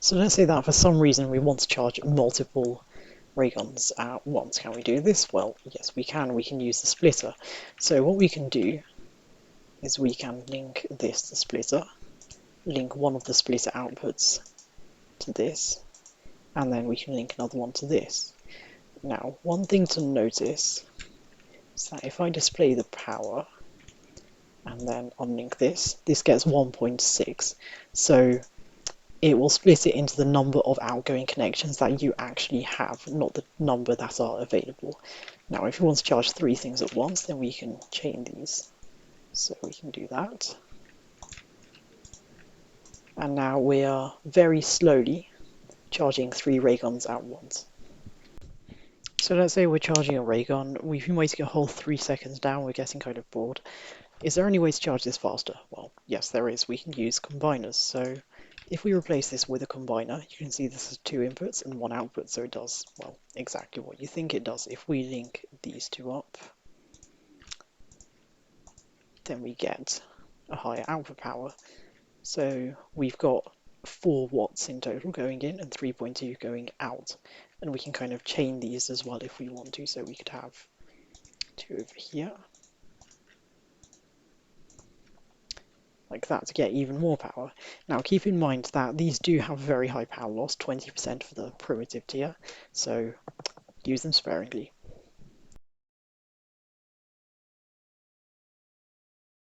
So let's say that for some reason we want to charge multiple ray guns at once. Can we do this? Well, yes we can. We can use the splitter. So what we can do is we can link this to splitter, link one of the splitter outputs to this, and then we can link another one to this. Now, one thing to notice is that if I display the power and then unlink this gets 1.6. So it will split it into the number of outgoing connections that you actually have, not the number that are available. Now, if you want to charge 3 things at once, then we can chain these. So we can do that. And now we are very slowly charging 3 ray guns at once. So let's say we're charging a ray gun, we've been waiting a whole 3 seconds now, we're getting kind of bored. Is there any way to charge this faster? Well, yes there is. We can use combiners. So if we replace this with a combiner, you can see this has 2 inputs and 1 output, so it does, well, exactly what you think it does. If we link these 2 up, then we get a higher output power. So we've got 4 watts in total going in and 3.2 going out. And we can kind of chain these as well if we want to. So we could have 2 over here, like that, to get even more power. Now keep in mind that these do have very high power loss, 20% for the primitive tier, so use them sparingly.